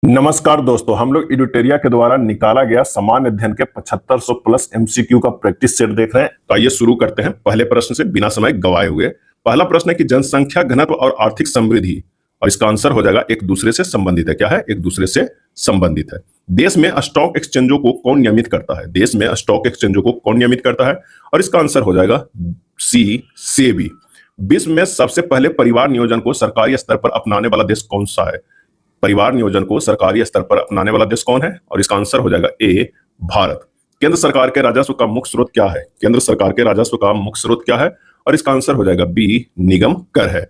नमस्कार दोस्तों, हम लोग एडुटेरिया के द्वारा निकाला गया सामान्य अध्ययन के 7500 प्लस एमसीक्यू का प्रैक्टिस सेट देख रहे हैं। तो आइए शुरू करते हैं पहले प्रश्न से बिना समय गवाए हुए। पहला प्रश्न है कि जनसंख्या घनत्व और आर्थिक समृद्धि, और इसका आंसर हो जाएगा एक दूसरे से संबंधित है। क्या है? एक दूसरे से संबंधित है। देश में स्टॉक एक्सचेंजों को कौन नियमित करता है? देश में स्टॉक एक्सचेंजों को कौन नियमित करता है? और इसका आंसर हो जाएगा सी, सेबी। विश्व में सबसे पहले परिवार नियोजन को सरकारी स्तर पर अपनाने वाला देश कौन सा है? परिवार नियोजन को सरकारी स्तर पर अपनाने वाला देश कौन है? और इसका आंसर हो जाएगा ए, भारत। केंद्र सरकार के राजस्व का मुख्य स्रोत क्या है? केंद्र सरकार के राजस्व का मुख्य स्रोत क्या है? और इसका आंसर हो जाएगा बी, निगम कर है।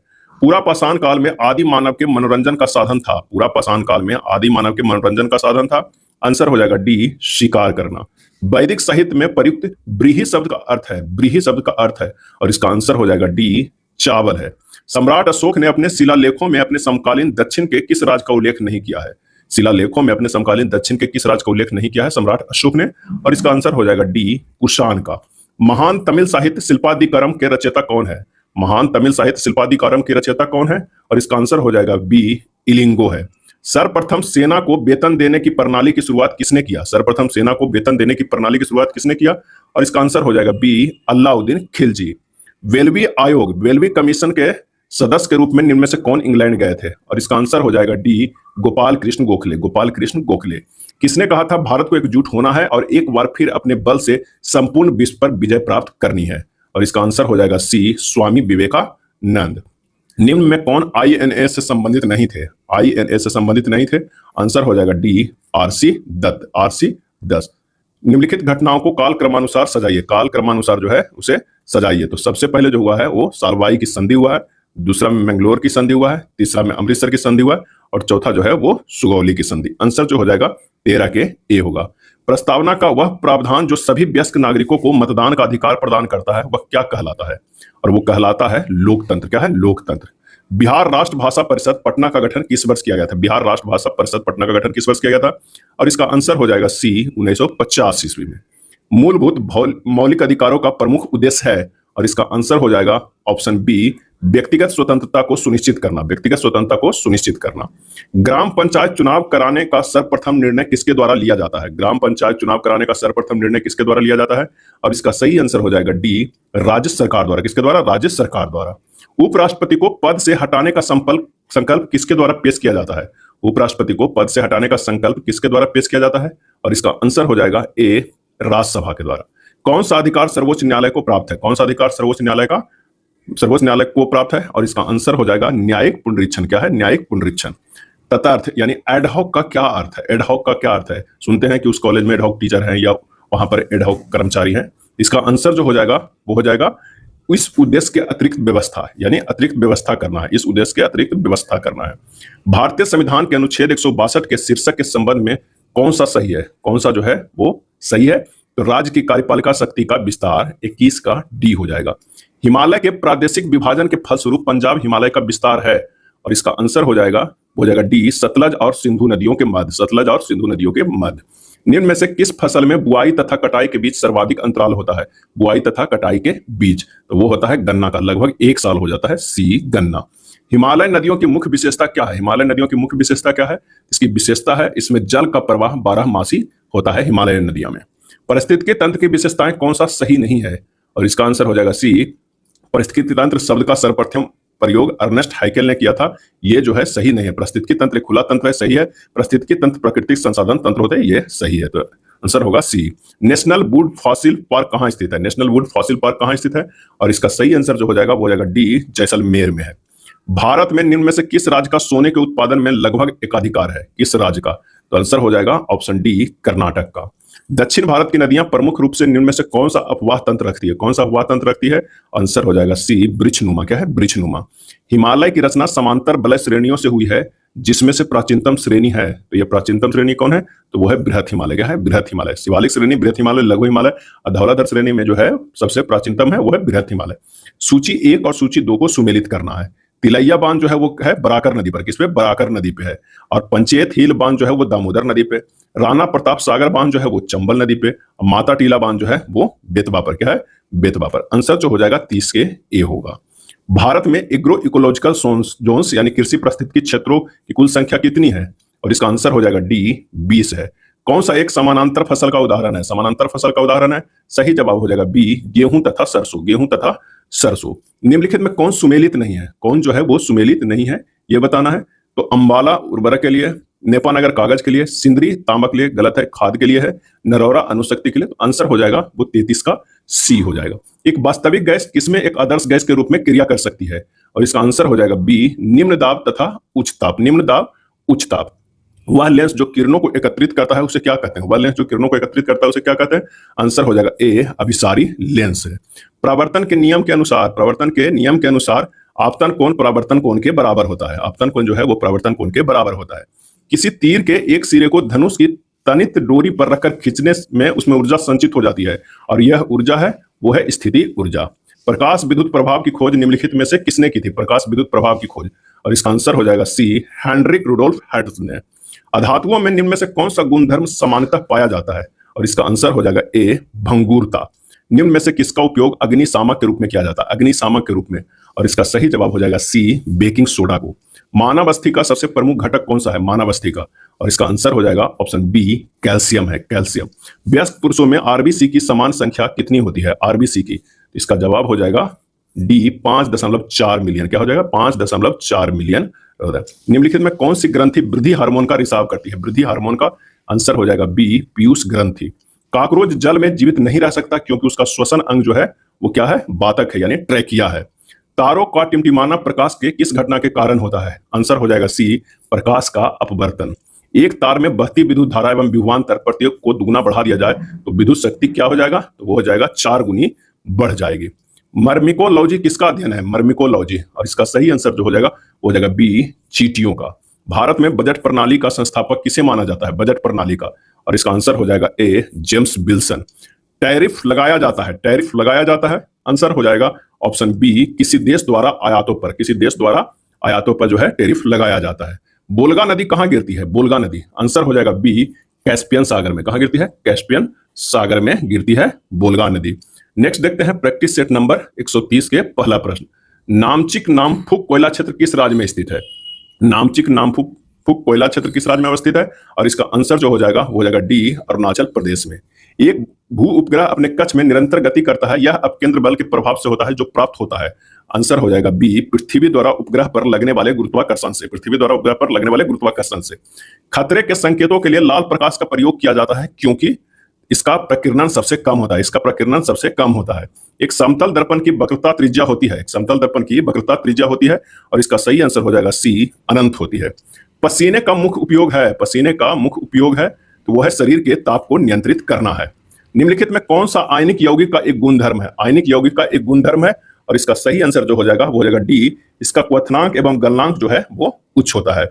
पूरा पाषाण काल में आदि मानव के मनोरंजन का साधन था। पूरा पाषाण काल में आदि मानव के मनोरंजन का साधन था। आंसर हो जाएगा डी, शिकार करना। वैदिक साहित्य में प्रयुक्त ब्रीहि शब्द का अर्थ है, ब्रीहि शब्द का अर्थ है, और इसका आंसर हो जाएगा डी, चावल है। सम्राट अशोक ने अपने शिलालेखों में अपने समकालीन दक्षिण के किस राज्य का उल्लेख नहीं किया है? शिलालेखों में अपने समकालीन दक्षिण के किस राज्य का उल्लेख नहीं किया है सम्राट अशोक ने? और इसका आंसर हो जाएगा डी, कुषाण का। महान तमिल साहित्य शिल्पादिकारम के रचयिता कौन है? महान तमिल साहित्य शिल्पादिकारम के रचयिता कौन है? और इसका आंसर हो जाएगा बी, इलिंगो है। सर्वप्रथम सेना को वेतन देने की प्रणाली की शुरुआत किसने किया? सर्वप्रथम सेना को वेतन देने की प्रणाली की शुरुआत किसने किया? और इसका आंसर हो जाएगा बी, अलाउद्दीन खिलजी। वेल्वी आयोग, वेल्वी कमीशन के सदस्य के रूप में निम्न में से कौन इंग्लैंड गए थे? और इसका आंसर हो जाएगा डी, गोपाल कृष्ण गोखले। गोपाल कृष्ण गोखले। किसने कहा था भारत को एकजुट होना है और एक बार फिर अपने बल से संपूर्ण विश्व पर विजय प्राप्त करनी है? और इसका आंसर हो जाएगा सी, स्वामी विवेकानंद। निम्न में कौन आईएनए से संबंधित नहीं थे? आईएनए से संबंधित नहीं थे। आंसर हो जाएगा D, R C Dutt. R C Dutt. निम्नलिखित घटनाओं को काल क्रमानुसार सजाइए। काल क्रमानुसार जो है उसे सजाइए। तो सबसे पहले जो हुआ है वो सालवाई की संधि हुआ है, दूसरा में मैंगलोर की संधि हुआ है, तीसरा में अमृतसर की संधि हुआ है, और चौथा जो है वो सुगौली की संधि। आंसर जो हो जाएगा 13 के ए होगा। प्रस्तावना का वह प्रावधान जो सभी वयस्क नागरिकों को मतदान का अधिकार प्रदान करता है वह क्या कहलाता है? और वो कहलाता है लोकतंत्र। क्या है? लोकतंत्र। बिहार राष्ट्र भाषा परिषद पटना का गठन किस वर्ष किया गया था? बिहार राष्ट्र भाषा परिषद पटना का गठन किस वर्ष किया गया था? और इसका आंसर हो जाएगा सी, 1950 ईस्वी में। मूलभूत मौलिक अधिकारों का प्रमुख उद्देश्य है, और इसका आंसर हो जाएगा ऑप्शन बी, व्यक्तिगत स्वतंत्रता को सुनिश्चित करना। व्यक्तिगत स्वतंत्रता को सुनिश्चित करना। ग्राम पंचायत चुनाव कराने का सर्वप्रथम निर्णय किसके द्वारा लिया जाता है? ग्राम पंचायत चुनाव कराने का सर्वप्रथम निर्णय किसके द्वारा लिया जाता है? और इसका सही आंसर हो जाएगा डी, राज्य सरकार द्वारा। किसके द्वारा? राज्य सरकार द्वारा। उपराष्ट्रपति को पद से हटाने का संकल्प किसके द्वारा पेश किया जाता है? उपराष्ट्रपति को पद से हटाने का संकल्प किसके द्वारा पेश किया जाता है? और इसका आंसर हो जाएगा ए, राज्यसभा के द्वारा। कौन सा अधिकार सर्वोच्च न्यायालय को प्राप्त है? कौन सा अधिकार सर्वोच्च न्यायालय को प्राप्त है? और इसका आंसर हो जाएगा न्यायिक पुनरीक्षण। क्या है? न्यायिक पुनरीक्षण। तदर्थ यानी एडहॉक का क्या अर्थ है? एडहॉक का क्या अर्थ है? सुनते हैं कि उस कॉलेज में एडहॉक टीचर हैं या वहां पर एडहॉक कर्मचारी हैं। इसका आंसर जो हो जाएगा वो हो जाएगा इस उद्देश्य के अतिरिक्त व्यवस्था, यानी अतिरिक्त व्यवस्था करना है। इस उद्देश्य के अतिरिक्त व्यवस्था करना है। भारतीय संविधान के अनुच्छेद 162 के शीर्षक के संबंध में कौन सा सही है? कौन सा जो है वो सही है? तो राज्य की कार्यपालिका शक्ति का विस्तार 21 का डी हो जाएगा। हिमालय के प्रादेशिक विभाजन के फलस्वरूप पंजाब हिमालय का विस्तार है, और इसका आंसर हो जाएगा डी, सतलज और सिंधु नदियों के मध्य। सतलज और सिंधु नदियों के मध्य। निम्न में से किस फसल में बुआई तथा कटाई के बीच सर्वाधिक अंतराल होता है? बुआई तथा कटाई के बीच तो वो होता है गन्ना का, लगभग 1 साल हो जाता है। सी, गन्ना। हिमालय नदियों की मुख्य विशेषता क्या है? हिमालय नदियों की मुख्य विशेषता क्या है? इसकी विशेषता है इसमें जल का प्रवाह 12मासी होता है हिमालय नदियों में। पारिस्थितिकी तंत्र की विशेषताएं कौन सा सही नहीं है? और इसका आंसर हो जाएगा सी, पारिस्थितिकी तंत्र शब्द का सर्वप्रथम प्रयोग अर्नेस्ट हाइकेल ने किया था। ये जो है सही नहीं है। पारिस्थितिकी तंत्र खुला तंत्र है, सही है। पारिस्थितिकी तंत्र प्राकृतिक संसाधन तंत्र होते हैं, ये सही है। तो आंसर होगा सी। नेशनल वुड फॉसिल पार्क कहां स्थित है? नेशनल वुड फॉसिल पार्क कहां स्थित है? और इसका सही आंसर जो हो जाएगा वो हो जाएगा डी, जैसलमेर में है। भारत में निम्न में से किस राज्य का सोने के उत्पादन में लगभग एकाधिकार है? किस राज्य का? तो आंसर हो जाएगा ऑप्शन डी, कर्नाटक का। दक्षिण भारत की नदियां प्रमुख रूप से निम्न में से कौन सा अपवाह तंत्र रखती है? कौन सा अपवाह तंत्र रखती है? आंसर हो जाएगा सी, वृक्षनुमा। क्या है? वृक्षनुमा। हिमालय की रचना समांतर वलय श्रेणियों से हुई है, जिसमें से प्राचीनतम श्रेणी है। तो ये प्राचीनतम श्रेणी कौन है? तो वो है बृहत हिमालय। क्या है? बृहत हिमालय। शिवालिक श्रेणी बृहत हिमालय, लघु हिमालय, धौलाधर श्रेणी में जो है सबसे प्राचीनतम है वो है बृहत हिमालय। सूची 1 और सूची 2 को सुमेलित करना है। तिलैया बांध जो है वो है बराकर नदी पर। किस पे? बराकर नदी पे है। और पंचेत हिल बांध जो है वो दामोदर नदी पे। राणा प्रताप सागर बांध जो है वो चंबल नदी पे। और माता टीला बांध जो है वो बेतवा पर। क्या है? बेतवा पर। आंसर जो हो जाएगा 30 के ए होगा। भारत में एग्रो इकोलॉजिकल जोन्स यानी कृषि पारिस्थितिकी क्षेत्रों की कुल संख्या कितनी है? और इसका आंसर हो जाएगा डी 20 है। कौन सा एक समानांतर फसल का उदाहरण है? समानांतर फसल का उदाहरण है, सही जवाब हो जाएगा बी गेहूं तथा सरसों। गेहूं तथा सरसों। निम्नलिखित में कौन सुमेलित नहीं है? कौन जो है वो सुमेलित नहीं है ये बताना है। तो अंबाला उर्वरक के लिए, नेपानगर कागज के लिए, सिंदरी तांबा के लिए गलत है, खाद के लिए है, नरौरा अणुशक्ति के लिए। तो आंसर हो जाएगा वो 33 का सी हो जाएगा। एक वास्तविक गैस किसमें एक आदर्श गैस के रूप में क्रिया कर सकती है? और इसका आंसर हो जाएगा बी निम्न दाब तथा उच्च ताप। निम्न दाब उच्च ताप। वह लेंस जो किरणों को एकत्रित करता है उसे क्या कहते हैं? वह लेंस जो किरणों को एकत्रित करता है उसे क्या कहते हैं? आंसर हो जाएगा ए अभिसारी लेंस है। प्रवर्तन के नियम के अनुसार आपतन कोण परावर्तन कोण के बराबर होता है। आपतन कोण जो है वो परावर्तन कोण के बराबर होता है। किसी तीर के एक सिरे को धनुष की तनित डोरी पर रखकर खींचने में उसमें ऊर्जा संचित हो जाती है और यह ऊर्जा है वो है स्थिति ऊर्जा। प्रकाश विद्युत प्रभाव की खोज निम्नलिखित में से किसने की थी? प्रकाश विद्युत प्रभाव की खोज। और इसका आंसर हो जाएगा सी हेनरिक रुडोल्फ हर्ट्ज ने। अधातुओं में निम्न में से कौन सा गुणधर्म सामान्यतः पाया जाता है? और इसका आंसर हो जाएगा ए भंगुरता। निम्न में से किसका उपयोग अग्निशामक के रूप में किया जाता है? अग्निशामक के रूप में। और इसका सही जवाब हो जाएगा सी बेकिंग सोडा को। मानव अस्थि का सबसे प्रमुख घटक कौन सा है? मानव अस्थि का। और इसका आंसर हो जाएगा ऑप्शन बी कैल्शियम है, कैल्शियम। वयस्क पुरुषों में आरबीसी की समान संख्या कितनी होती है? आरबीसी की। इसका जवाब हो जाएगा डी 5.4 मिलियन। क्या हो जाएगा? 5.4 मिलियन। निम्नलिखित में कौन सी ग्रंथि वृद्धि हार्मोन का रिसाव करती है? वृद्धि हार्मोन का आंसर हो जाएगा बी पीयूष ग्रंथि। काकरोच जल में जीवित नहीं रह सकता क्योंकि उसका श्वसन अंग जो है वो क्या है? बातक है, यानी ट्रैकिया है। तारों का टिमटिमाना प्रकाश के किस घटना के कारण होता है? आंसर हो जाएगा सी प्रकाश का अपवर्तन। एक तार में बहती विद्युत धारा एवं विभवांतर प्रत्येक को दुगुना बढ़ा दिया जाए तो विद्युत शक्ति क्या हो जाएगा? तो वो हो जाएगा 4 गुनी बढ़ जाएगी। मर्मिकोलॉजी किसका अध्ययन है? मर्मिकोलॉजी। और इसका सही आंसर जो हो जाएगा वो हो जाएगा बी चींटियों का। भारत में बजट प्रणाली का संस्थापक किसे माना जाता है? बजट प्रणाली का। और इसका आंसर हो जाएगा ए जेम्स विल्सन। टैरिफ लगाया जाता है, टैरिफ लगाया जाता है। आंसर हो जाएगा ऑप्शन बी किसी देश द्वारा आयातों पर, किसी देश द्वारा आयातों पर जो है टैरिफ लगाया जाता है। बोलगा नदी कहां गिरती है? बोलगा नदी। आंसर हो जाएगा बी कैस्पियन सागर में। कहां गिरती है? कैस्पियन सागर में गिरती है बोलगा नदी। नेक्स्ट देखते हैं प्रैक्टिस सेट नंबर 130 के पहला प्रश्न। नामचिक नामफुक कोयला क्षेत्र किस राज्य में स्थित है? नामचिक नामफुक कोयला क्षेत्र किस राज्य में अवस्थित है? और इसका आंसर जो हो जाएगा वो हो जाएगा डी अरुणाचल प्रदेश में। एक भू उपग्रह अपने कक्ष में निरंतर गति करता है, यह अपकेंद्र बल के प्रभाव से होता है जो प्राप्त होता है। आंसर हो जाएगा बी पृथ्वी द्वारा उपग्रह पर लगने वाले गुरुत्वाकर्षण से। पृथ्वी द्वारा उपग्रह पर लगने वाले गुरुत्वाकर्षण से। खतरे के संकेतों के लिए लाल प्रकाश का प्रयोग किया जाता है क्योंकि इसका प्रकीर्णन सबसे कम होता है। इसका प्रकीर्णन सबसे कम होता है। एक समतल दर्पण की वक्रता त्रिज्या होती है। एक समतल दर्पण की वक्रता त्रिज्या होती है और इसका सही आंसर हो जाएगा सी अनंत होती है। पसीने का मुख्य उपयोग है, पसीने का मुख्य उपयोग है तो वो है शरीर के ताप को नियंत्रित करना है। निम्नलिखित में कौन सा आयनिक यौगिक का एक गुणधर्म है? आयनिक यौगिक का एक गुणधर्म है और इसका सही आंसर जो हो जाएगा वो हो जाएगा डी इसका क्वथनांक एवं गलनांक जो है वो उच्च होता है।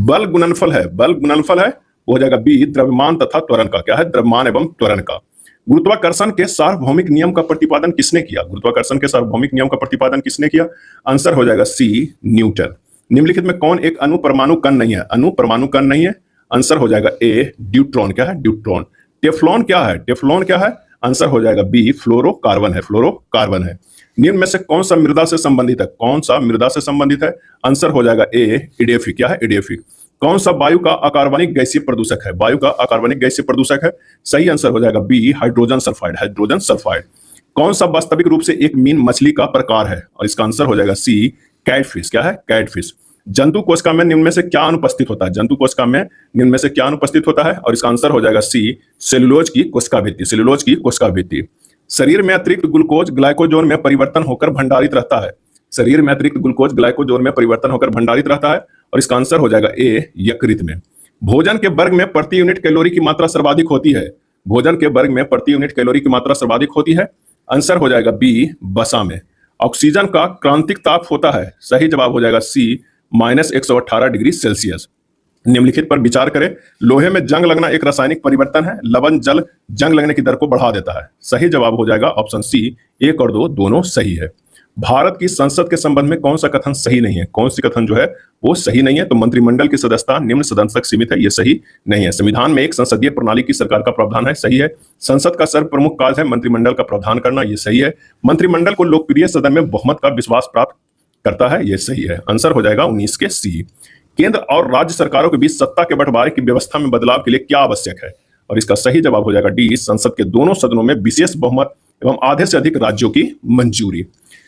बल गुणनफल है, बल गुणनफल है वो हो जाएगा बी द्रव्यमान तथा त्वरण का। क्या है? द्रव्यमान एवं त्वरण का। गुरुत्वाकर्षण के सार्वभौमिक नियम का प्रतिपादन किसने किया? गुरुत्वाकर्षण के सार्वभौमिक नियम का प्रतिपादन किसने किया? आंसर हो जाएगा सी न्यूटन। निम्नलिखित में कौन एक अणुपरमाणु कण नहीं है? अणुपरमाणु कण नहीं है। आंसर हो जाएगा ए ड्यूट्रॉन। क्या है? ड्यूट्रॉन। टेफ्लॉन क्या है? टेफ्लॉन क्या है? आंसर हो जाएगा बी फ्लोरोकार्बन है, फ्लोरोकार्बन है। निम्न में से कौन सा मृदा से संबंधित है? कौन सा मृदा से संबंधित है? आंसर हो जाएगा ए इडेफी। क्या है? इडेफी। कौन सा वायु का अकार्बनिक गैसीय प्रदूषक है? वायु का अकार्बनिक गैसीय प्रदूषक है। सही आंसर हो जाएगा B hydrogen sulphide, hydrogen sulphide. कौन सा वास्तविक रूप से एक मीन मछली का प्रकार है? और इसका आंसर हो जाएगा सी कैटफिश। क्या है? कैटफिश। जंतु कोशिका में निम्न में से क्या अनुपस्थित होता है? जंतु कोशिका में निम्न में से क्या अनुपस्थित होता है? और इसका आंसर हो जाएगा सी सेलुलोज की कोशिका भित्ति, सेलुलोज की कोशिका भित्ति। शरीर में अतिरिक्त ग्लूकोज ग्लाइकोजोन में परिवर्तन होकर भंडारित रहता है। शरीर में अतिरिक्त ग्लूकोज ग्लाइकोजोन में परिवर्तन होकर भंडारित रहता है और इसका आंसर हो जाएगा ए यकृत में। भोजन के वर्ग में प्रति यूनिट कैलोरी की मात्रा सर्वाधिक होती है। भोजन के वर्ग में प्रति यूनिट कैलोरी की मात्रा सर्वाधिक होती है। आंसर हो जाएगा बी वसा में। ऑक्सीजन का क्रांतिक ताप होता है। सही जवाब हो जाएगा सी -118 डिग्री सेल्सियस। निम्नलिखित पर विचार करें। लोहे में जंग लगना एक रासायनिक परिवर्तन है। लवण जल जंग लगने की दर को बढ़ा देता है। सही जवाब हो जाएगा ऑप्शन सी 1 और 2 दोनों सही है। भारत की संसद के संबंध में कौन सा कथन सही नहीं है? कौन सी कथन जो है वो सही नहीं है? तो मंत्रिमंडल की सदस्यता निम्न सदन तक सीमित है, ये सही नहीं है। संविधान में एक संसदीय प्रणाली की सरकार का प्रावधान है, सही है। संसद का सर्व प्रमुख कार्य है मंत्रिमंडल का प्रावधान करना, ये सही है। मंत्रिमंडल को लोकप्रिय सदन में बहुमत का विश्वास प्राप्त करता है, ये सही है। आंसर हो जाएगा 19 के सी। केंद्र और राज्य सरकारों के बीच सत्ता के बंटवारे की व्यवस्था में बदलाव के लिए क्या आवश्यक है? और इसका सही जवाब हो जाएगा डी, संसद के दोनों सदनों में विशेष बहुमत एवं आधे से अधिक राज्यों की मंजूरी।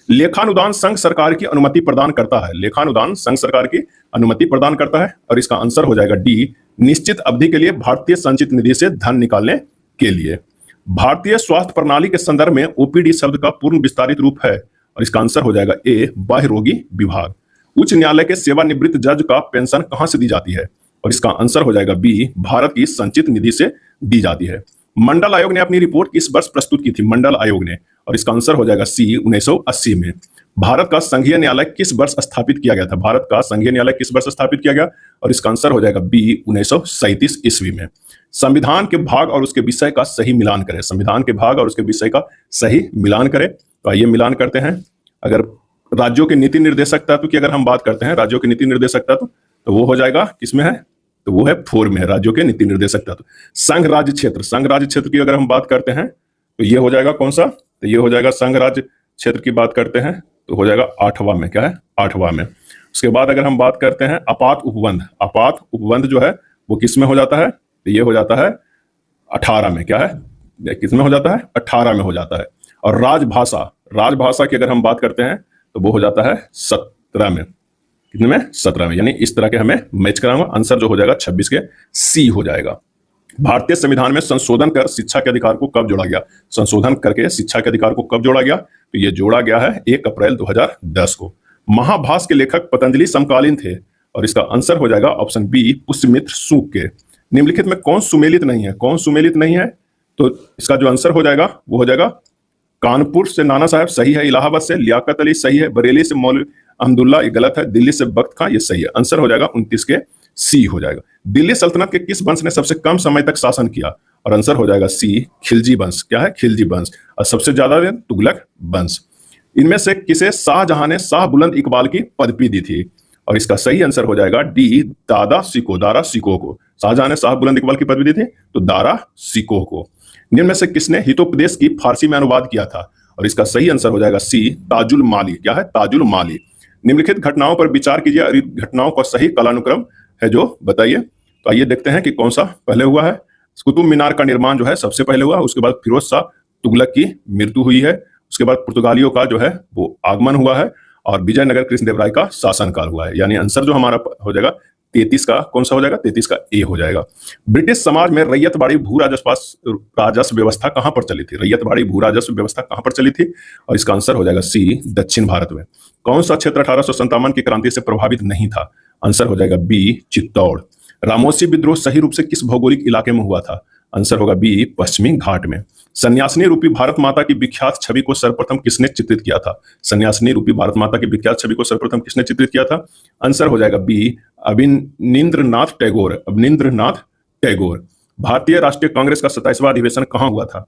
लेखानुदान संघ सरकार की अनुमति प्रदान करता है। लेखानुदान संघ सरकार की अनुमति प्रदान करता है और इसका आंसर हो जाएगा डी, निश्चित अवधि के लिए भारतीय संचित निधि से धन निकालने के लिए। भारतीय स्वास्थ्य प्रणाली के संदर्भ में ओपीडी शब्द का पूर्ण विस्तारित रूप है और इसका आंसर हो जाएगा ए, बाह्य रोगी विभाग। उच्च न्यायालय के सेवानिवृत्त जज का पेंशन कहां से दी जाती है? और इसका आंसर हो जाएगा बी, भारत की संचित निधि से दी जाती है। मंडल आयोग ने अपनी रिपोर्ट किस वर्ष प्रस्तुत की थी? मंडल आयोग ने, और इसका आंसर हो जाएगा सी, 1980 में। भारत का संघीय न्यायालय किस वर्ष स्थापित किया गया था? भारत का संघीय न्यायालय किस वर्ष स्थापित किया गया? और इसका आंसर हो जाएगा बी, 1937 ईस्वी में। संविधान के भाग और उसके विषय का सही मिलान करें। संविधान के भाग और उसके विषय का सही मिलान करें। तो आइए मिलान करते हैं। अगर राज्यों के नीति निर्देशक तत्व की अगर हम बात करते हैं, राज्यों के नीति निर्देशक तत्व, तो वो हो जाएगा किसमें है? तो वो है 4 में है, राज्यों के नीति निर्देशक तत्व। संघ राज्य क्षेत्र, संघ राज्य क्षेत्र की अगर हम बात करते हैं तो ये हो जाएगा कौन सा? तो ये हो जाएगा संघ राज्य क्षेत्र की बात करते हैं तो हो जाएगा 8वां में। क्या है? 8वां में। उसके बाद अगर हम बात करते हैं आपात उपबंध, आपात उपबंध जो है वो किस में हो जाता है? तो ये हो जाता है 18 में। क्या है? किस में हो जाता है? 18 में हो जाता है। और राजभाषा, राजभाषा की अगर हम बात करते हैं तो वो हो जाता है 17 में। कितने में? 17 में। यानी इस तरह के हमें मैच कराऊंगा। आंसर जो हो जाएगा 26 के सी हो जाएगा। भारतीय संविधान में संशोधन कर शिक्षा के अधिकार को कब जोड़ा गया? संशोधन करके शिक्षा के अधिकार को कब जोड़ा गया? तो ये जोड़ा गया है 1 अप्रैल 2010 को। महाभाष्य के लेखक पतंजलि समकालीन थे और इसका आंसर हो जाएगा ऑप्शन बी, पुष्यमित्र सूक्त के। निम्नलिखित में कौन सुमेलित नहीं है? कौन सुमेलित नहीं है? तो इसका जो आंसर हो जाएगा वो हो जाएगा कानपुर से नाना साहब सही है, इलाहाबाद से लियाकत अली सही है, बरेली से मौलवी अहमदुल्ला ये गलत है, दिल्ली से बख्त खां ये सही है। आंसर हो जाएगा 29 के सी हो जाएगा। दिल्ली सल्तनत के किस वंश ने सबसे कम समय तक शासन किया? और आंसर हो जाएगा सी, खिलजी वंश। क्या है? खिलजी वंश। और सबसे ज्यादा तुगलक वंश। इनमें से किसे शाहजहां ने शाह बुलंद इकबाल की पदवी दी थी? और इसका सही आंसर हो जाएगा डी, दादा सिको, दारा सिको को। शाहजहां ने शाह बुलंद इकबाल की पदवी दी थी तो दारा सिको को। निम्न में से किसने हितोपदेश की फारसी में अनुवाद किया था? और इसका सही आंसर हो जाएगा सी, ताजुल माली। क्या है? ताजुल माली। निम्नलिखित घटनाओं पर विचार कीजिए और घटनाओं का सही कालानुक्रम है जो बताइए। तो आइए देखते हैं कि कौन सा पहले हुआ है। कुतुब मीनार का निर्माण जो है सबसे पहले हुआ, उसके बाद फिरोज शाह तुगलक की मृत्यु हुई है, उसके बाद पुर्तगालियों का जो है वो आगमन हुआ है और विजयनगर कृष्णदेवराय का शासनकाल हुआ है। यानी आंसर जो हमारा हो जाएगा 33 का कौन सा हो जाएगा? 33 का ए हो जाएगा। ब्रिटिश समाज में रैयतवाड़ी भू राजस्व व्यवस्था कहां पर चली थी? रैयतवाड़ी भू राजस्व व्यवस्था कहां पर चली थी? और इसका आंसर हो जाएगा सी, दक्षिण भारत में। कौन सा क्षेत्र 1857 की क्रांति से प्रभावित नहीं था? आंसर हो जाएगा बी, चित्तौड़। रामोसी विद्रोह सही रूप से किस भौगोलिक इलाके में हुआ था? आंसर होगा बी, पश्चिमी घाट में। सन्यासिनी रूपी भारत माता की विख्यात छवि को सर्वप्रथम किसने चित्रित किया था? सन्यासिनी रूपी भारत माता की विख्यात छवि को सर्वप्रथम किसने चित्रित किया था? आंसर हो जाएगा बी, अवनींद्रनाथ टैगोर। अवनींद्रनाथ टैगोर। भारतीय राष्ट्रीय कांग्रेस का 27वां अधिवेशन कहां हुआ था?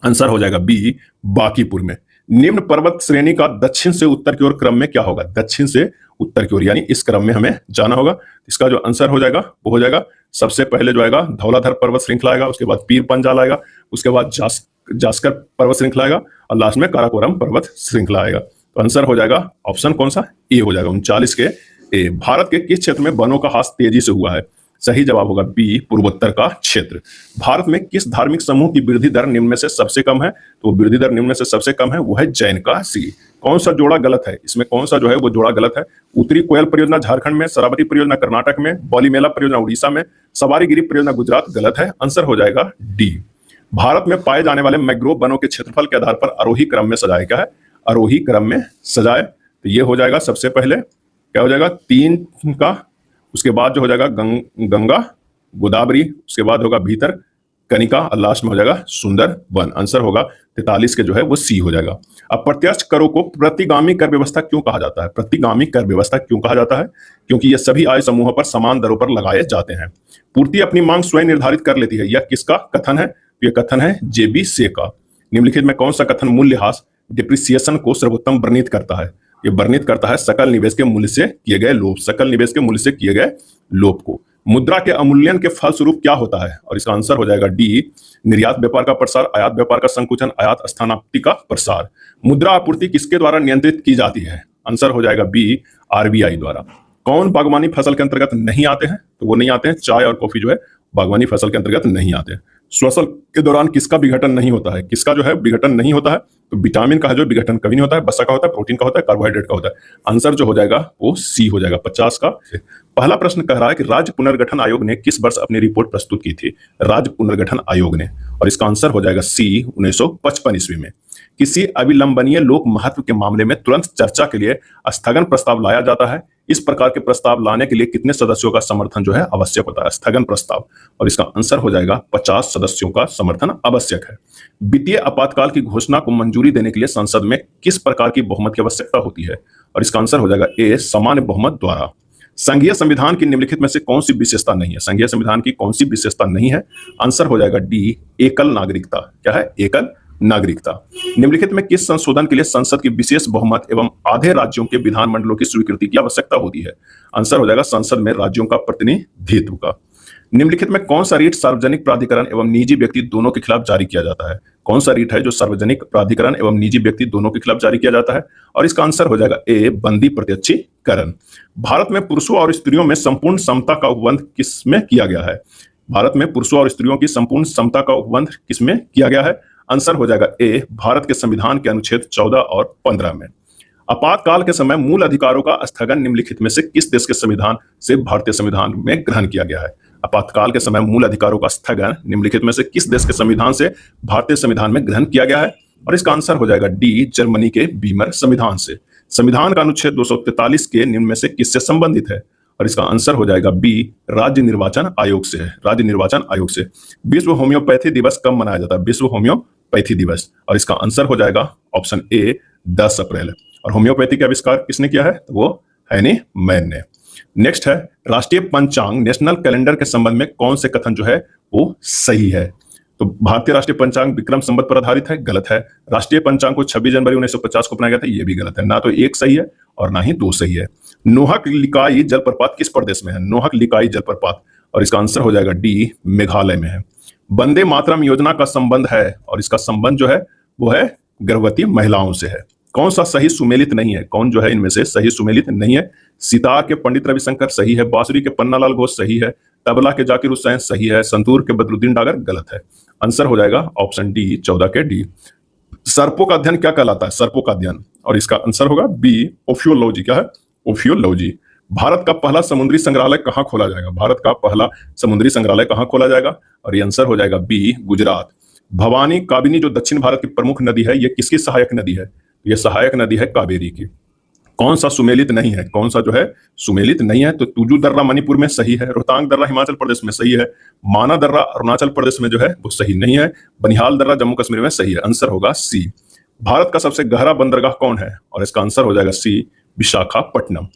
आंसर हो जाएगा बी, बांकीपुर में। निम्न पर्वत श्रेणी का दक्षिण से उत्तर की ओर क्रम में क्या होगा? दक्षिण से उत्तर की ओर, यानी इस क्रम में हमें जाना होगा। इसका जो आंसर हो जाएगा वो हो जाएगा सबसे पहले जो आएगा धौलाधर पर्वत श्रृंखला आएगा, उसके बाद पीर पंजाल आएगा, उसके बाद जास्कर पर्वत श्रृंखला आएगा और लास्ट में काराकोरम पर्वत श्रृंखला आएगा। तो आंसर हो जाएगा ऑप्शन कौन सा? ए हो जाएगा, 39 के ए। भारत के किस क्षेत्र में वनों का ह्रास तेजी से हुआ है? सही जवाब होगा बी, पूर्वोत्तर का क्षेत्र। भारत में किस धार्मिक समूह की वृद्धि दर निम्न में से सबसे कम है? तो वृद्धि दर निम्न में से सबसे कम है वो है जैन का सी। कौन सा जोड़ा गलत है? इसमें कौन सा जो है वो जोड़ा गलत है? उत्तरी कोयल परियोजना झारखंड में, शरावती परियोजना कर्नाटक में, बौलीमेला परियोजना उड़ीसा में, सवारीगिरी परियोजना गुजरात। गलत है, आंसर हो जाएगा डी। भारत में पाए जाने वाले मैंग्रोव वनों के क्षेत्रफल के आधार पर आरोही क्रम में सजाए। क्या है? आरोही क्रम में सजाए। तो ये हो जाएगा सबसे पहले क्या हो जाएगा 3 का, उसके बाद जो हो जाएगा गंगा गोदावरी, उसके बाद होगा भीतर कनिका और लास्ट में हो जाएगा सुंदर वन। आंसर होगा 43 के जो है वो सी हो जाएगा। अब प्रत्यक्ष करों को प्रतिगामी कर व्यवस्था क्यों कहा जाता है? प्रतिगामी कर व्यवस्था क्यों कहा जाता है? क्योंकि ये सभी आय समूहों पर समान दरों पर लगाए जाते हैं। पूर्ति अपनी मांग स्वयं निर्धारित कर लेती है, यह किसका कथन है? यह कथन है जेबी से का। निम्नलिखित में कौन सा कथन मूल्यह्रास डिप्रिसिएशन को सर्वोत्तम वर्णित करता है? ये वर्णित करता है सकल निवेश के मूल्य से किए गए लोप, सकल निवेश के मूल्य से किए गए लोप को। मुद्रा के अवमूल्यन के फलस्वरूप क्या होता है? और इसका आंसर हो जाएगा डी, निर्यात व्यापार का प्रसार, आयात व्यापार का संकुचन, आयात स्थानापत्ति का प्रसार। मुद्रा आपूर्ति किसके द्वारा नियंत्रित की जाती है? आंसर हो जाएगा बी, आरबीआई द्वारा। कौन बागवानी फसल के अंतर्गत नहीं आते हैं? तो वो नहीं आते हैं, चाय और कॉफी जो है बागवानी फसल के अंतर्गत नहीं आते हैं। श्वसन के दौरान किसका विघटन नहीं होता है? किसका जो है विघटन नहीं होता है? तो विटामिन का जो विघटन कभी नहीं होता है, वसा का होता है, प्रोटीन का होता है, कार्बोहाइड्रेट का होता है। आंसर जो हो जाएगा वो सी हो जाएगा 50 का। पहला प्रश्न कह रहा है कि राज्य पुनर्गठन आयोग ने किस वर्ष अपनी रिपोर्ट प्रस्तुत की थी? राज्य पुनर्गठन आयोग ने, और इसका आंसर हो जाएगा सी 1955 ईस्वी में। किसी अविलंबनीय लोक महत्व के मामले में तुरंत चर्चा के लिए स्थगन प्रस्ताव लाया जाता है। इस प्रकार के प्रस्ताव लाने के लिए कितने सदस्यों का समर्थन जो है आवश्यक होता है? स्थगन प्रस्ताव, और इसका आंसर हो जाएगा 50 सदस्यों का समर्थन आवश्यक है। वित्तीय आपातकाल की घोषणा को मंजूरी देने के लिए संसद में किस प्रकार की बहुमत की आवश्यकता होती है? और इसका आंसर हो जाएगा ए सामान्य बहुमत द्वारा। संघीय संविधान की निम्नलिखित में से कौन सी विशेषता नहीं है? संघीय संविधान की कौन सी विशेषता नहीं है? आंसर हो जाएगा डी एकल नागरिकता। क्या है? एकल नागरिकता। निम्नलिखित में किस संशोधन के लिए संसद की विशेष बहुमत एवं आधे राज्यों के विधानमंडलों की स्वीकृति की आवश्यकता होती है? आंसर हो जाएगा संसद में राज्यों का प्रतिनिधित्व का। निम्नलिखित में कौन सा रीट सार्वजनिक प्राधिकरण एवं निजी व्यक्ति दोनों के खिलाफ जारी किया जाता है? कौन सा रीट है जो सार्वजनिक प्राधिकरण एवं निजी व्यक्ति दोनों के खिलाफ जारी किया जाता है? और इसका आंसर हो जाएगा ए बंदी प्रत्यक्षीकरण। भारत में पुरुषों और स्त्रियों में संपूर्ण समता का उपबंध किसमें किया गया है? भारत में पुरुषों और स्त्रियों की संपूर्ण समता का उपबंध किसमें किया गया है? आंसर हो जाएगा ए भारत के संविधान के अनुच्छेद 14 और 15 में। आपातकाल के समय मूल अधिकारों का स्थगन निम्नलिखित में से किस देश के संविधान से भारतीय संविधान में ग्रहण किया गया है? आपातकाल के समय मूल अधिकारों का स्थगन निम्नलिखित में से किस देश के संविधान से भारतीय संविधान में ग्रहण किया गया है? और इसका आंसर हो जाएगा डी जर्मनी के बीमर संविधान से। संविधान का अनुच्छेद 243 के निम्न में से किससे संबंधित है? और इसका आंसर हो जाएगा बी राज्य निर्वाचन आयोग से है। राज्य निर्वाचन आयोग से। विश्व होम्योपैथी दिवस कब मनाया जाता है? विश्व होम्योपैथी दिवस, और इसका आंसर हो जाएगा ऑप्शन ए 10 अप्रैल। और होम्योपैथी का आविष्कार किसने किया है? तो वो हैनी मैन ने। नेक्स्ट है राष्ट्रीय पंचांग नेशनल कैलेंडर के संबंध में कौन से कथन जो है वो सही है? तो भारतीय राष्ट्रीय पंचांग विक्रम संवत पर आधारित है, गलत है। राष्ट्रीय पंचांग को 26 जनवरी 1950 को अपनाया गया था, ये भी गलत है। ना तो एक सही है और ना ही दो सही है। नोहक लिकाई जलप्रपात किस प्रदेश में है? नोहक लिकाई जलप्रपात, और इसका आंसर हो जाएगा डी मेघालय में है। वंदे मातरम योजना का संबंध है, और इसका संबंध जो है वो है गर्भवती महिलाओं से है। कौन सा सही सुमेलित नहीं है? कौन जो है इनमें से सही सुमेलित नहीं है? सितार के पंडित रविशंकर सही है, बांसुरी के पन्नालाल घोष सही है, तबला के जाकिर हुसैन सही है, संतूर के बदरुद्दीन डागर गलत है। आंसर हो जाएगा ऑप्शन डी 14 के डी। सर्पों का अध्ययन क्या कहलाता है? सर्पों का अध्ययन, और इसका आंसर होगा बी ओफियोलॉजी। क्या है? ओफियोलॉजी। भारत का पहला समुद्री संग्रहालय कहाँ खोला जाएगा? भारत का पहला समुद्री संग्रहालय कहाँ खोला जाएगा? और ये आंसर हो जाएगा बी गुजरात। भवानी काबिनी जो दक्षिण भारत की प्रमुख नदी है, ये किसकी सहायक नदी है? ये सहायक नदी है कावेरी की। कौन सा सुमेलित नहीं है? कौन सा जो है सुमेलित नहीं है? तो तुजू दर्रा मणिपुर में सही है, रोहतांग दर्रा हिमाचल प्रदेश में सही है, माना दर्रा अरुणाचल प्रदेश में जो है वो सही नहीं है, बनिहाल दर्रा जम्मू कश्मीर में सही है। आंसर होगा सी। भारत का सबसे गहरा बंदरगाह कौन है? और इसका आंसर हो जाएगा सी विशाखापट्टनम।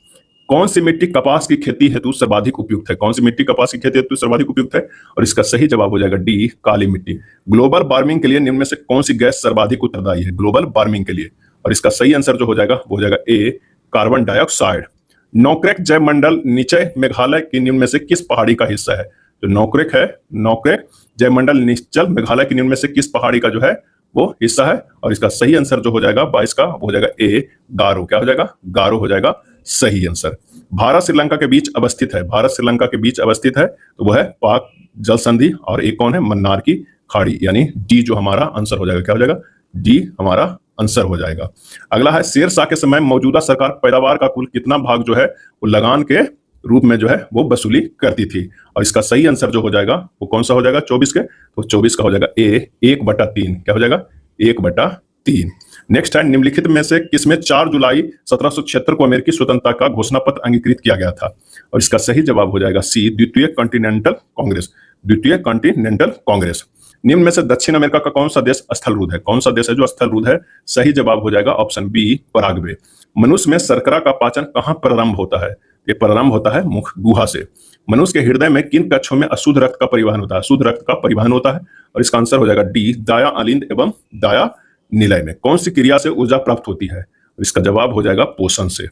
कौन सी मिट्टी कपास की खेती हेतु सर्वाधिक उपयुक्त है? कौन सी मिट्टी कपास की खेती हेतु सर्वाधिक उपयुक्त है? और इसका सही जवाब हो जाएगा डी काली मिट्टी। ग्लोबल वार्मिंग के लिए निम्न में से कौन सी गैस सर्वाधिक उत्तरदायी है ग्लोबल वार्मिंग के लिए? और इसका सही आंसर जो हो जाएगा वो हो जाएगा ए कार्बन डाइऑक्साइड। नौक्रेक जयमंडल निचय मेघालय की निम्न में से किस पहाड़ी का हिस्सा है? जो नौक्रेक है, नौक्रेक जयमंडल निचल मेघालय की निम्न में से किस पहाड़ी का जो है वो हिस्सा है? और इसका सही आंसर जो हो जाएगा 22 का वो हो जाएगा ए गारो। क्या हो जाएगा? गारो हो जाएगा सही आंसर। भारत श्रीलंका के बीच अवस्थित है, भारत श्रीलंका के बीच अवस्थित है तो वह है पाक जल संधि, और एक कौन है? मन्नार की खाड़ी, यानी डी जो हमारा आंसर हो जाएगा। क्या हो जाएगा? डी हमारा आंसर हो जाएगा। अगला है शेरशाह के समय मौजूदा सरकार पैदावार का कुल कितना भाग जो है वो लगान के रूप में जो है वो वसूली करती थी? और इसका सही आंसर जो हो जाएगा वो कौन सा हो जाएगा? 24 के, तो 24 का हो जाएगा ए 1/3। क्या हो जाएगा? 1/3। नेक्स्ट है निम्नलिखित में से किसमें 4 जुलाई 1776 को अमेरिकी स्वतंत्रता का घोषणा पत्र अंगीकृत किया गया था? और इसका सही जवाब हो जाएगा सी द्वितीय कॉन्टिनेंटल कांग्रेस। द्वितीय कॉन्टिनेंटल कांग्रेस। निम्न में से दक्षिण अमेरिका का कौन सा देश स्थलरूढ़ है? कौन सा देश है जो स्थलरूढ़ है? सही जवाब हो जाएगा ऑप्शन बी पराग्वे। मनुष्य में शर्करा का पाचन कहाँ प्रारंभ होता है? ये प्रारंभ होता है मुख गुहा से। मनुष्य के हृदय में किन कक्षों में अशुद्ध रक्त का परिवहन होता है? शुद्ध रक्त का परिवहन होता है, और इसका आंसर हो जाएगा डी दाया अलिंद एवं दाया निलय में। कौन सी क्रिया से ऊर्जा प्राप्त होती है? इसका जवाब हो जाएगा पोषण से।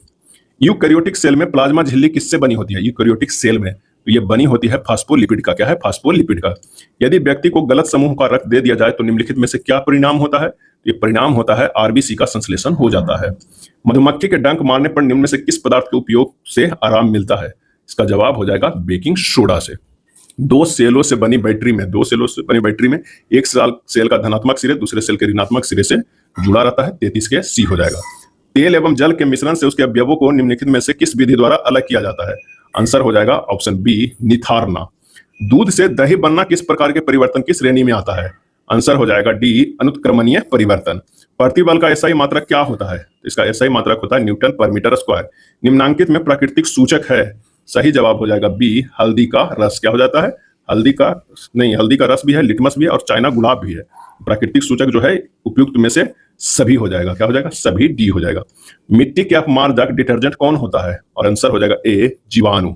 यूकैरियोटिक सेल में प्लाज्मा झिल्ली किससे बनी होती है? यूकैरियोटिक सेल में तो ये बनी होती है फास्फोलिपिड का। क्या है? फास्फोलिपिड का। यदि व्यक्ति को गलत समूह का रक्त दे दिया जाए तो निम्नलिखित में से क्या परिणाम होता है? ये परिणाम होता है आरबीसी का संश्लेषण हो जाता है। मधुमक्खी के डंक मारने पर निम्न में से किस पदार्थ के उपयोग से आराम मिलता है? इसका जवाब हो जाएगा बेकिंग सोडा से। दो सेलों से बनी बैटरी में एक सेल का धनात्मक सिरे दूसरे सेल के ऋणात्मक सिरे से जुड़ा रहता है। 33 के सी हो जाएगा। तेल एवं जल के मिश्रण से उसके अवयवों को निम्नलिखित में से किस विधि द्वारा अलग किया जाता है? आंसर हो जाएगा ऑप्शन बी, निथारना। दूध से दही बनना किस प्रकार के परिवर्तन की श्रेणी में आता है? आंसर हो जाएगा डी, अनुत्क्रमणीय परिवर्तन। प्रतिबल का एसआई मात्रक क्या होता है? इसका एसआई मात्रक होता है न्यूटन पर मीटर स्क्वायर। निम्नांकित में प्राकृतिक सूचक है? सही जवाब हो जाएगा बी, हल्दी का रस। क्या हो जाता है? हल्दी का रस भी है, लिटमस भी है और चाइना गुलाब भी है। प्राकृतिक सूचक जो है उपयुक्त में से सभी हो जाएगा। क्या हो जाएगा? सभी डी हो जाएगा। मिट्टी के अपमार्जक डिटर्जेंट कौन होता है? और आंसर हो जाएगा ए, जीवाणु।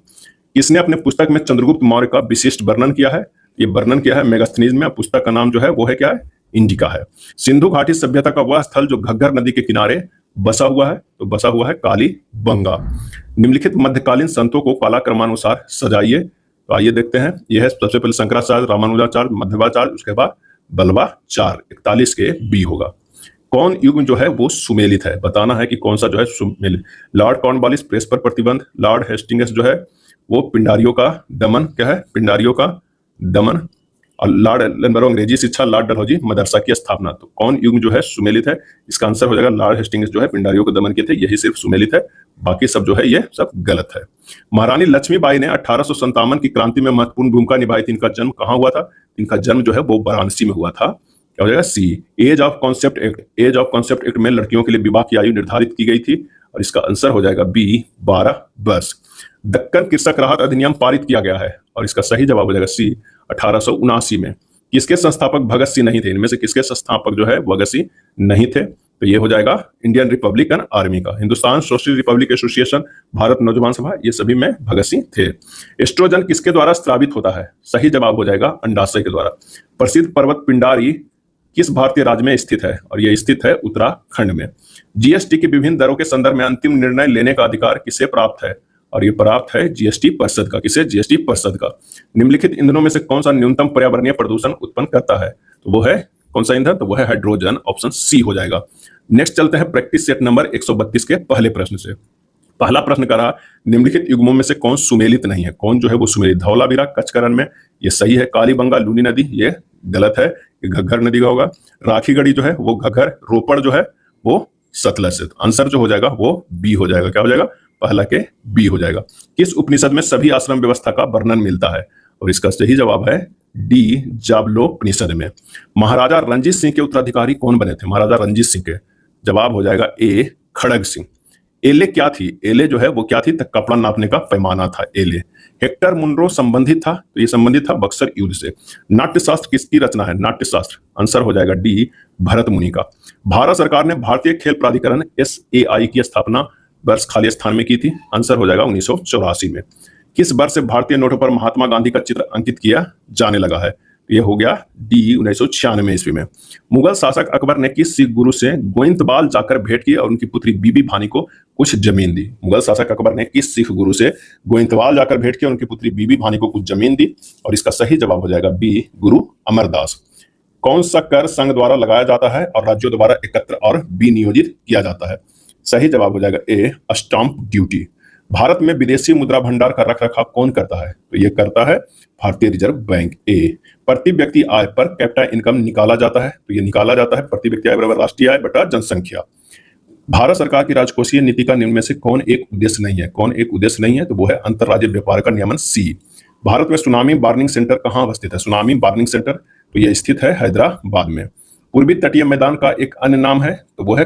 किसने अपने पुस्तक में चंद्रगुप्त मौर्य का विशिष्ट वर्णन किया है? ये वर्णन किया है मेगास्थनीज में। पुस्तक का नाम जो है वो है क्या है? इंडिका है। सिंधु घाटी सभ्यता का वह स्थल जो घग्गर नदी के किनारे बसा हुआ है, तो बसा हुआ है कालीबंगा। निम्नलिखित मध्यकालीन संतों को कालक्रमानुसार सजाइए। तो आइए देखते हैं। यह है सबसे पहले शंकराचार्य, रामानुजाचार्य, मध्वाचार्य, उसके बाद बल्लवाचार्य। 41 के बी होगा। कौन युग जो है वो सुमेलित है? बताना है कि कौन सा जो है सुमेलित। लॉर्ड कॉर्नवालिस प्रेस पर प्रतिबंध, लॉर्ड हेस्टिंग्स जो है वो पिंडारियों का दमन, क्या है? पिंडारियों का दमन, और लॉर्ड एलनबरो अंग्रेजी शिक्षा, लॉर्ड डलहौजी मदरसा की स्थापना। तो कौन युग जो है सुमेलित है? इसका आंसर हो जाएगा लॉर्ड हेस्टिंग्स जो है पिंडारियों का दमन किए थे, यही सिर्फ सुमेलित है, बाकी सब जो है ये सब गलत है। महारानी लक्ष्मीबाई ने 1857 की क्रांति में महत्वपूर्ण भूमिका निभाई थी। इनका जन्म कहाँ हुआ था? इनका जन्म जो है वो वाराणसी में हुआ था। क्या हो जाएगा? C, age of concept act. Age of concept act में लड़कियों के लिए विवाह की आयु निर्धारित की गई थी और इसका आंसर हो जाएगा बी, 12 वर्ष। दक्कन कृषक राहत अधिनियम पारित किया गया है और इसका सही जवाब हो जाएगा सी, 1879 में। किसके संस्थापक भगत सिंह नहीं थे? इनमें से किसके संस्थापक जो है भगत सिंह नहीं थे? तो ये हो जाएगा इंडियन रिपब्लिकन आर्मी का। Hindustan social Republic association, Bharat नौजवान सभा, ये सभी में भगत सिंह थे। एस्ट्रोजन किसके द्वारा स्रावित होता है? सही जवाब हो जाएगा अंडाशय के द्वारा। प्रसिद्ध पर्वत पिंडारी किस भारतीय राज्य में स्थित है? और यह स्थित है उत्तराखंड में। जीएसटी की विभिन्न दरों के संदर्भ में अंतिम निर्णय लेने का अधिकार किसे प्राप्त है? और ये प्राप्त है जीएसटी परिषद का। किसे? जीएसटी परिषद का। निम्नलिखित ईंधनों में से कौन सा न्यूनतम पर्यावरणीय प्रदूषण उत्पन्न करता है? तो वो है कौन सा ईंधन? तो वो है हाइड्रोजन। ऑप्शन सी हो जाएगा। नेक्स्ट चलते हैं प्रैक्टिस सेट नंबर 132 के पहले प्रश्न से। पहला प्रश्न करा, निम्नलिखित युग्मों में से कौन सुमेलित नहीं है? कौन जो है वो सुमेलित? धौलावीरा कच्छकरण में, ये सही है। कालीबंगा लूनी नदी, ये गलत है, ये घग्गर नदी का होगा। राखीगढ़ी जो है वो घग्गर, रोपड़ जो है वो सतलज से। आंसर जो हो जाएगा वो बी हो जाएगा। क्या हो जाएगा? पहला के बी हो जाएगा। किस उपनिषद में सभी आश्रम व्यवस्था का वर्णन मिलता है? और इसका सही जवाब है डी, जाबलोपनिषद में। महाराजा रणजीत सिंह के उत्तराधिकारी कौन बने थे? महाराजा रणजीत सिंह के जवाब हो जाएगा ए, खड़ग सिंह। एले क्या थी? एले जो है वो क्या थी? तो कपड़ा नापने का पैमाना था एले। हेक्टर मुनरो संबंधित था, तो ये संबंधित था बक्सर युद्ध से। नाट्यशास्त्र किसकी रचना है? नाट्यशास्त्र, आंसर हो जाएगा डी, भरत मुनि का। भारत सरकार ने भारतीय खेल प्राधिकरण SAI की स्थापना वर्ष खाली स्थान में की थी। आंसर हो जाएगा 1984 में। किस वर्ष से भारतीय नोटों पर महात्मा गांधी का चित्र अंकित किया जाने लगा है? ये हो गया डी, 1996 ईस्वी में। मुगल शासक अकबर ने किस सिख गुरु से गोइंतबाल जाकर भेंट की और उनकी पुत्री बीबी भानी को कुछ जमीन दी? मुगल शासक अकबर ने किस सिख गुरु से गोइंतबाल जाकर भेंट की और उनकी पुत्री बीबी भानी को कुछ जमीन दी? और इसका सही जवाब हो जाएगा बी, गुरु अमरदास। कौन सा कर संघ द्वारा लगाया जाता है और राज्यों द्वारा एकत्र और विनियोजित किया जाता है? सही जवाब हो जाएगा ए, स्टाम्प ड्यूटी। भारत में विदेशी मुद्रा भंडार का रखरखाव कौन करता है? तो ये करता है भारतीय रिजर्व बैंक। ए, प्रति व्यक्ति आय पर कैपिटा इनकम निकाला जाता है, तो ये निकाला जाता है प्रति व्यक्ति आय बराबर राष्ट्रीय आय बटा जनसंख्या। भारत सरकार की राजकोषीय नीति का निम्न में से कौन एक उद्देश्य नहीं है? कौन एक उद्देश्य नहीं है? तो वो है अंतरराज्यीय व्यापार का नियमन। सी। भारत में सुनामी वार्निंग सेंटर कहाँ अवस्थित है? सुनामी वार्निंग सेंटर तो यह स्थित है हैदराबाद में। पूर्वी तटीय मैदान का एक अन्य नाम है, तो वो है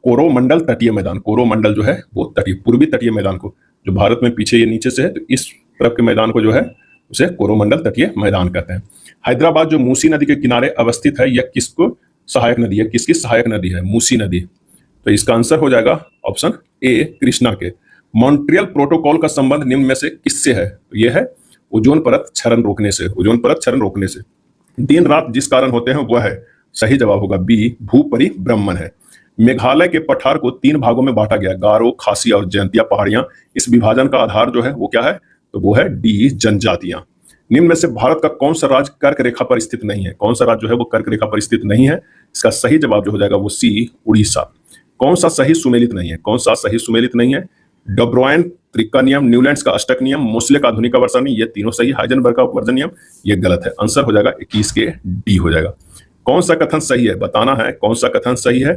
कोरोमंडल तटीय मैदान। कोरोमंडल जो है वो तटीय, पूर्वी तटीय मैदान को, जो भारत में पीछे ये नीचे से है, तो इस तरफ के मैदान को जो है उसे कोरोमंडल तटीय मैदान कहते हैं। हैदराबाद जो मूसी नदी के किनारे अवस्थित है, यह किसको सहायक नदी है? किसकी सहायक नदी है? मूसी नदी। तो इसका आंसर हो जाएगा ऑप्शन ए, कृष्णा के। मॉन्ट्रियल प्रोटोकॉल का संबंध निम्न में से किससे है? तो यह है ओजोन परत क्षरण रोकने से। ओजोन परत क्षरण रोकने से दिन रात जिस कारण होते हैं वह है, सही जवाब होगा बी, भू परिभ्रमण है। मेघालय के पठार को 3 भागों में बांटा गया, गारो, खासी और जयंतिया पहाड़ियां। इस विभाजन का आधार जो है वो क्या है? तो वो है डी जनजातियां। निम्न में से भारत का कौन सा राज्य कर्क रेखा पर स्थित नहीं है? कौन सा राज्य जो है वो कर्क रेखा पर स्थित नहीं है? इसका सही जवाब जो हो जाएगा वो सी, उड़ीसा। कौन सा सही सुमेलित नहीं है? कौन सा सही सुमेलित नहीं है? डब्रोइन त्रिका नियम, न्यूलैंड्स का अष्टक नियम, मोसले का आधुनिक आवर्तन, ये तीनों सही। हाइजेनबर्ग का अपवर्जन नियम ये गलत है। आंसर हो जाएगा 21 के डी हो जाएगा। कौन सा कथन सही है? बताना है कौन सा कथन सही है।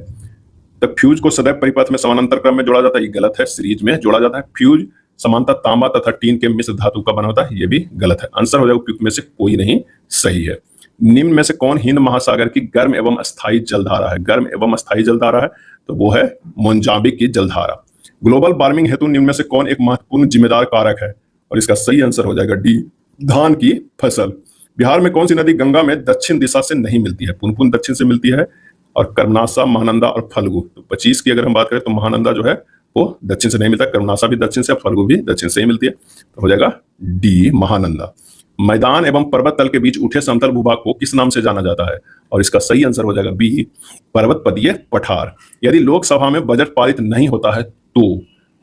तो फ्यूज को सदैव परिपथ में समानांतर क्रम में जोड़ा जाता है, ये गलत है। सीरीज में जोड़ा जाता है। फ्यूज समानता तांबा तथा टीन के मिश्र धातु का बना होता है, ये भी गलत है। आंसर हो जाएगा उपयुक्त में से कोई नहीं सही है। निम्न में से कौन हिंद महासागर की गर्म एवं अस्थायी जलधारा है? गर्म एवं अस्थायी जलधारा है तो वो है मोजाम्बिक की जलधारा। ग्लोबल वार्मिंग हेतु निम्न में से कौन एक महत्वपूर्ण जिम्मेदार कारक है? और इसका सही आंसर हो जाएगा डी, धान की फसल। बिहार में कौन सी नदी गंगा में दक्षिण दिशा से नहीं मिलती है? पुनपुन दक्षिण से मिलती है, और कर्मनासा, महानंदा और फल्गु। तो 25 की अगर हम बात करें तो महानंदा जो है वो दक्षिण से नहीं मिलता, कर्मनासा भी दक्षिण से, फल्गु भी दक्षिण से ही मिलती है, तो हो जाएगा डी, महानंदा। मैदान एवं पर्वत तल के बीच उठे समतल भूभाग को किस नाम से जाना जाता है? और इसका सही आंसर हो जाएगा बी, पर्वत पदीय पठार। यदि लोकसभा में बजट पारित नहीं होता है तो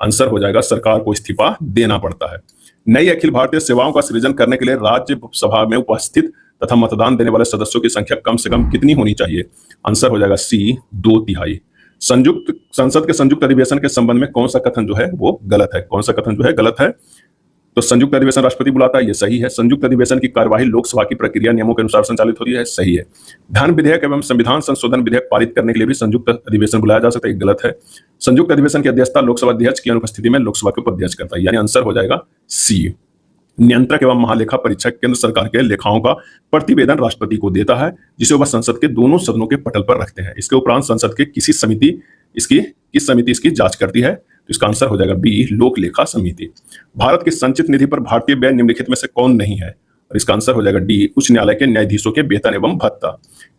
आंसर हो जाएगा सरकार को इस्तीफा देना पड़ता है। नई अखिल भारतीय सेवाओं का सृजन करने के लिए राज्यसभा में उपस्थित तथा मतदान देने वाले सदस्यों की संख्या कम से कम कितनी होनी चाहिए? आंसर हो जाएगा सी, 2/3। संयुक्त संसद के संयुक्त अधिवेशन के संबंध में कौन सा कथन जो है वो गलत है? कौन सा कथन जो है गलत है? तो संयुक्त अधिवेशन राष्ट्रपति बुलाता है, ये सही है। संयुक्त अधिवेशन की कार्यवाही लोकसभा की प्रक्रिया नियमों के अनुसार संचालित होती है, सही है। धन विधेयक एवं संविधान संशोधन विधेयक पारित करने के लिए भी संयुक्त अधिवेशन बुलाया जा सकता है, गलत है। संयुक्त अधिवेशन की अध्यक्षता लोकसभा अध्यक्ष की अनुपस्थिति में लोकसभा के उपाध्यक्ष करता है, यानी आंसर हो जाएगा सी। नियंत्रक एवं महालेखा परीक्षक केंद्र सरकार के लेखाओं का प्रतिवेदन राष्ट्रपति को देता है, जिसे वह संसद के दोनों सदनों के पटल पर रखते हैं। इसके उपरांत संसद के किस समिति इसकी जांच करती है? तो इसका आंसर हो जाएगा बी, लोक लेखा समिति। भारत की संचित निधि पर भारतीय व्यय निम्नलिखित में से कौन नहीं है? और इसका आंसर हो जाएगा डी, उच्च न्यायालय के न्यायाधीशों के वेतन एवं भत्ता।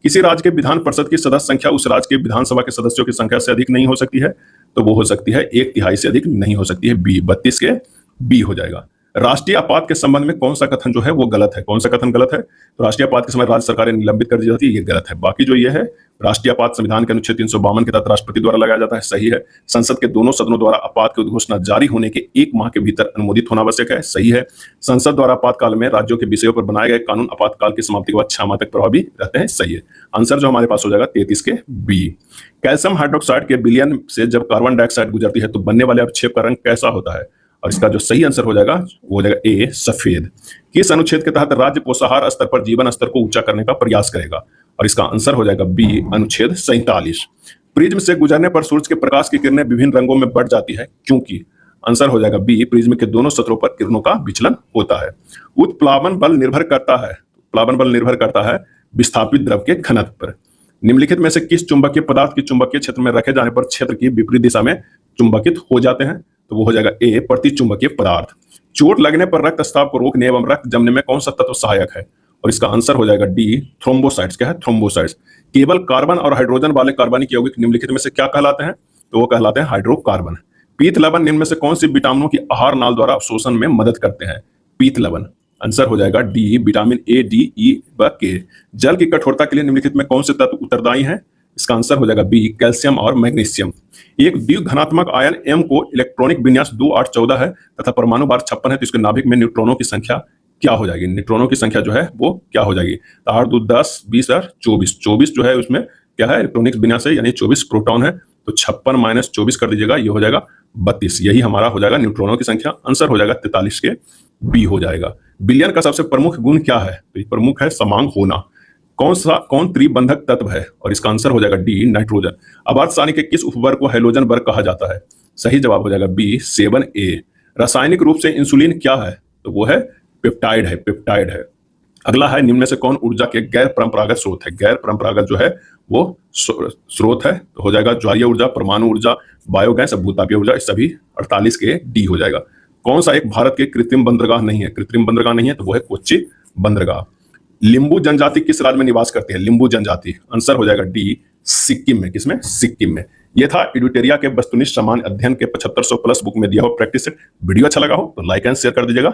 किसी राज्य के विधान परिषद की सदस्य संख्या उस राज्य के विधानसभा के सदस्यों की संख्या से अधिक नहीं हो सकती है, तो वो हो सकती है 1/3 से अधिक नहीं हो सकती है, बी, 32 के बी हो जाएगा। राष्ट्रीय आपात के संबंध में कौन सा कथन जो है वो गलत है? कौन सा कथन गलत है? तो राष्ट्रीय आपात के समय राज्य सरकारें निलंबित कर दी जाती है, ये गलत है। बाकी जो ये है, राष्ट्रीय आपात संविधान के अनुच्छेद 352 के तहत राष्ट्रपति द्वारा लगाया जाता है, सही है। संसद के दोनों सदनों द्वारा आपात की उद्घोषणा जारी होने के 1 माह के भीतर अनुमोदित होना आवश्यक है, सही है। संसद द्वारा आपातकाल में राज्यों के विषयों पर बनाए गए कानून आपातकाल की समाप्ति के बाद 6 माह तक प्रभावी रहते हैं, सही है। आंसर जो हमारे पास हो जाएगा 33 के बी। कैल्शियम हाइड्रोक्साइड के विलयन से जब कार्बन डाइऑक्साइड गुजरती है तो बनने वाले अवक्षेप का रंग कैसा होता है? और इसका जो सही आंसर हो जाएगा वो हो जाएगा ए, सफेद। किस अनुच्छेद के तहत राज्य पोषाहार स्तर पर जीवन स्तर को ऊंचा करने का प्रयास करेगा? और इसका आंसर हो जाएगा बी, अनुच्छेद 47। प्रिज्म से गुजरने पर सूरज के प्रकाश की किरणें विभिन्न रंगों में बढ़ जाती है, क्योंकि? आंसर हो जाएगा बी, प्रिज्म के दोनों सतहों पर किरणों का विचलन होता है। उत्प्लावन बल निर्भर करता है विस्थापित द्रव के घनत्व पर। निम्नलिखित में से किस चुंबकीय पदार्थ की चुंबकीय क्षेत्र में रखे जाने पर क्षेत्र की विपरीत दिशा में चुंबकित हो जाते हैं? तो वो हो जाएगा ए, प्रति चुंबकीय पदार्थ। चोट लगने पर रक्तस्राव को रोकने एवं रक्त जमने में कौन सा तत्व सहायक है? और इसका आंसर हो जाएगा डी, थ्रोम्बोसाइट्स। क्या है? थ्रोम्बोसाइट्स। केवल कार्बन और हाइड्रोजन वाले कार्बनिक यौगिक निम्नलिखित में से क्या कहलाते हैं? तो वो कहलाते हैं हाइड्रोकार्बन। पीत लवण निम्न में से कौन सी विटामिनों की आहार नाल द्वारा अवशोषण में मदद करते हैं? पीत लवण। आंसर हो जाएगा डी, विटामिन ए, डी, ई व के। जल की कठोरता के लिए निम्नलिखित में कौन से तत्व उत्तरदायी हैं? इसका आंसर हो जाएगा बी, कैल्शियम और मैग्नीशियम। एक द्विघनात्मक आयन M को इलेक्ट्रॉनिक विन्यास 2, 8, 14 है तथा परमाणु भार 56 है, तो इसके नाभिक में न्यूट्रॉनों की संख्या क्या हो जाएगी? न्यूट्रॉनों की संख्या जो है वो क्या हो जाएगी? 8, 2, 10, 20 और 24। 24 जो है उसमें क्या है? इलेक्ट्रॉनिक विन्यास है, यानी 24 प्रोटॉन है, तो 56 - 24 कर दीजिएगा, ये हो जाएगा 32। यही हमारा हो जाएगा न्यूट्रॉनों की संख्या। आंसर हो जाएगा 43 के बी हो जाएगा। विलयन का सबसे प्रमुख गुण क्या है? तो प्रमुख है समांग होना। कौन त्रिबंधक तत्व है? और इसका आंसर हो जाएगा डी, नाइट्रोजन। आवर्त सारणी के किस उपवर्ग को हैलोजन वर्ग कहा जाता है? सही जवाब हो जाएगा बी, 7A। रासायनिक रूप से इंसुलिन क्या है? तो वो है पेप्टाइड है। अगला है, निम्न में से कौन ऊर्जा के गैर परंपरागत स्रोत है? गैर परंपरागत जो है वो स्रोत है, तो हो जाएगा ज्वारीय ऊर्जा, परमाणु ऊर्जा, बायोगैस, भूतापीय ऊर्जा, सभी 48 के डी हो जाएगा। कौन सा एक भारत के कृत्रिम बंदरगाह नहीं है? तो वो है कोच्चि बंदरगाह। लिंबू जनजाति किस राज्य में निवास करती है? लिंबू जनजाति। आंसर हो जाएगा डी, सिक्किम में। किसमें? सिक्किम में। यह था एडुटेरिया के वस्तुनिष्ठ सामान्य अध्ययन के 7500+ बुक में दिया हुआ प्रैक्टिस सेट। वीडियो अच्छा लगा हो तो लाइक एंड शेयर कर दीजिएगा।